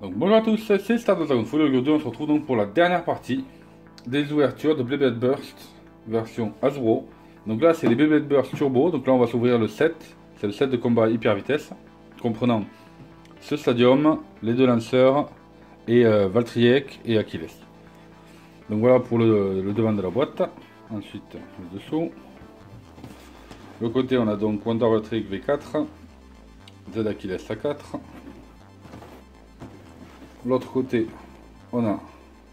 Donc bonjour à tous, c'est Star de Dragonfall et aujourd'hui on se retrouve donc pour la dernière partie des ouvertures de Beyblade Burst version Hasbro. Donc là c'est les Beyblade Burst Turbo, donc là on va s'ouvrir le set, c'est le set de combat hyper vitesse, comprenant ce stadium, les deux lanceurs et Valtryek et Achilles. Donc voilà pour le devant de la boîte, ensuite le dessous. Le côté on a donc Wonder Valtryek V4, Z Achilles A4. L'autre côté, on a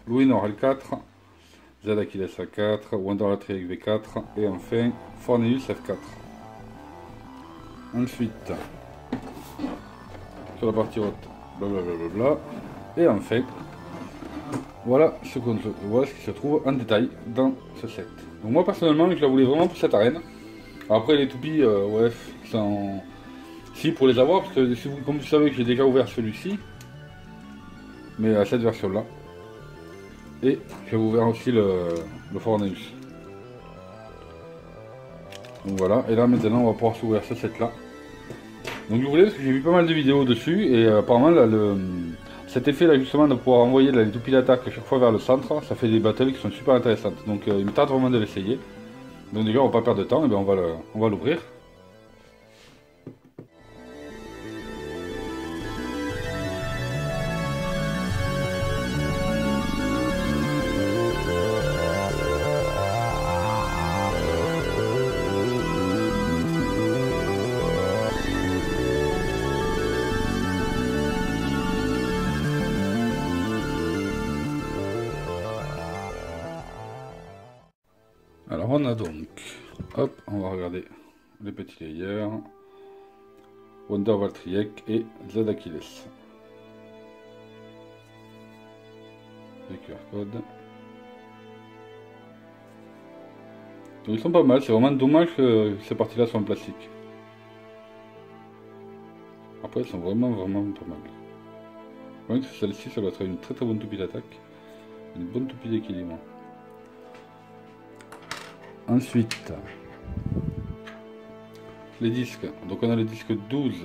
Louis-Nord L4, Z Achilles A4, Wonder Valtryek V4 et enfin Forneus F4. Ensuite, sur la partie haute, blablabla. Et enfin, voilà ce qui se trouve en détail dans ce set. Donc moi personnellement, je la voulais vraiment pour cette arène. Après les toupies, ouais, sont... Si, pour les avoir, parce que si vous, comme vous savez que j'ai déjà ouvert celui-ci, mais à cette version là, et je vais vous ouvrir aussi le Forneus. Donc voilà, et là maintenant on va pouvoir s'ouvrir ce set là. Donc je voulais, parce que j'ai vu pas mal de vidéos dessus, et apparemment là, cet effet là justement de pouvoir envoyer les toupies d'attaque à chaque fois vers le centre, ça fait des battles qui sont super intéressantes. Donc il me tarde vraiment de l'essayer. Donc déjà on va pas perdre de temps, et bien on va l'ouvrir. Alors on a donc, hop, on va regarder les petits layers, Wonder Valtryek et Z Achilles. Les QR codes. Donc ils sont pas mal, c'est vraiment dommage que ces parties-là soient en plastique. Après elles sont vraiment pas mal. Donc celle-ci ça va être une très bonne toupie d'attaque, une bonne toupie d'équilibre. Ensuite, les disques. Donc on a le disque 12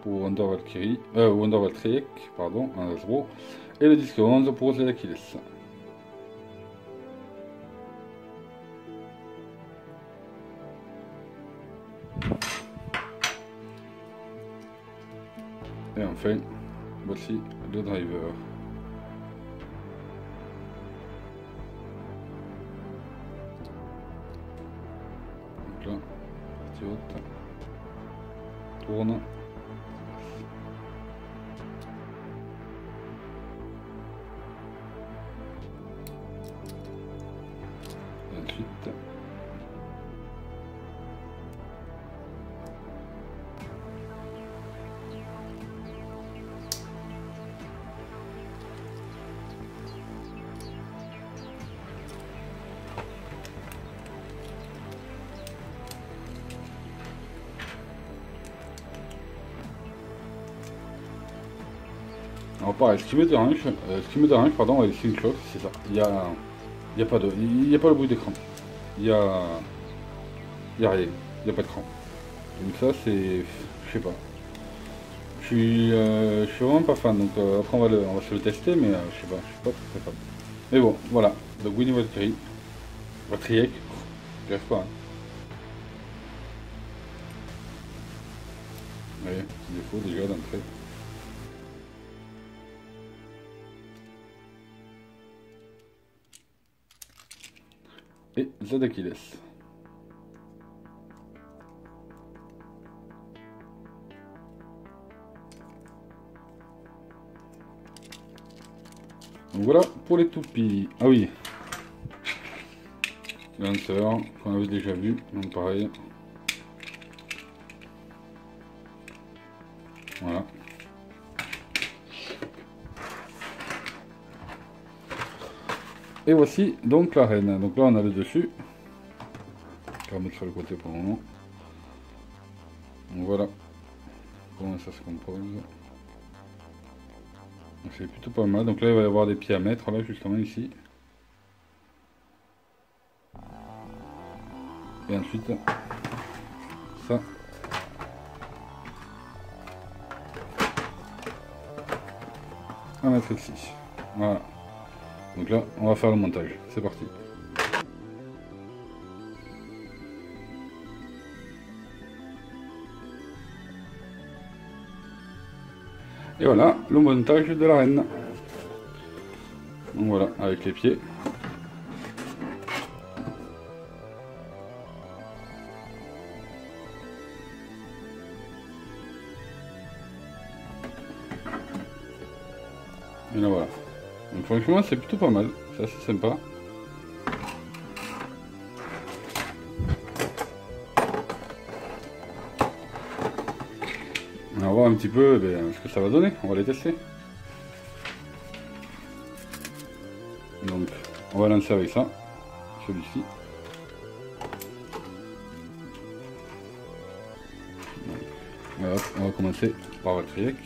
pour Wonder Valtryek, pardon, en Hasbro, et le disque 11 pour Z Achilles. Et enfin, voici le driver. Donc là, partie haute, tourne. Et ensuite, alors pareil, ce qui me dérange, pardon, avec Slingshot, c'est ça. Il y a pas le bruit d'écran. Il y a rien, il n'y a pas de cran. Donc ça c'est, je sais pas. Je suis vraiment pas fan. Donc après on va se le tester, mais je sais pas, je suis pas très fan. Mais bon, voilà. Donc Winnie Valtryek, j'y arrive pas. Hein. Ouais, petit défaut déjà d'entrée. Et Z Achilles. Donc voilà pour les toupies. Ah oui. Lanceur, qu'on avait déjà vu, donc pareil. Voilà. Et voici donc la reine. Donc là on a le dessus. On va mettre sur le côté pour le moment. Donc voilà comment ça se compose. C'est plutôt pas mal. Donc là il va y avoir des pieds à mettre là justement ici. Et ensuite ça. à mettre ici. Voilà. Donc là, on va faire le montage. C'est parti. Et voilà, le montage de la reine. Donc voilà, avec les pieds. Et là voilà. Donc franchement c'est plutôt pas mal, c'est assez sympa. On va voir un petit peu ce que ça va donner, on va les tester. Donc on va lancer avec ça, celui-ci. On va commencer par le triac.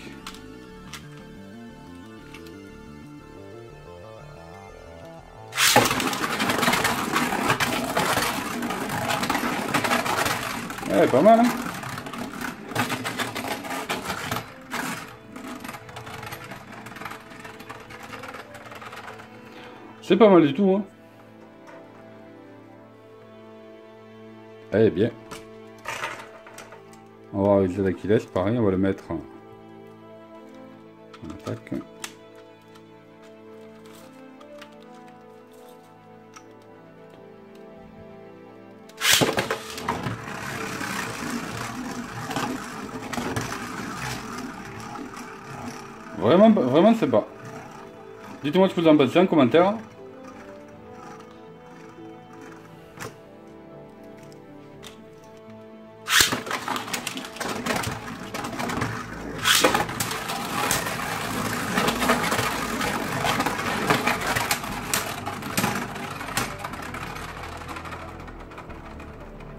Ouais, pas mal, hein. C'est pas mal du tout, hein. Eh bien. On va voir avec Z Achilles, pareil, on va le mettre en attaque. Vraiment sympa. Dites-moi ce que vous en pensez en commentaire.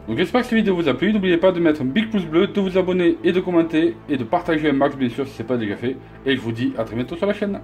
Donc j'espère que cette vidéo vous a plu, n'oubliez pas de mettre un big pouce bleu, de vous abonner et de commenter et de partager un max bien sûr si ce n'est pas déjà fait. Et je vous dis à très bientôt sur la chaîne.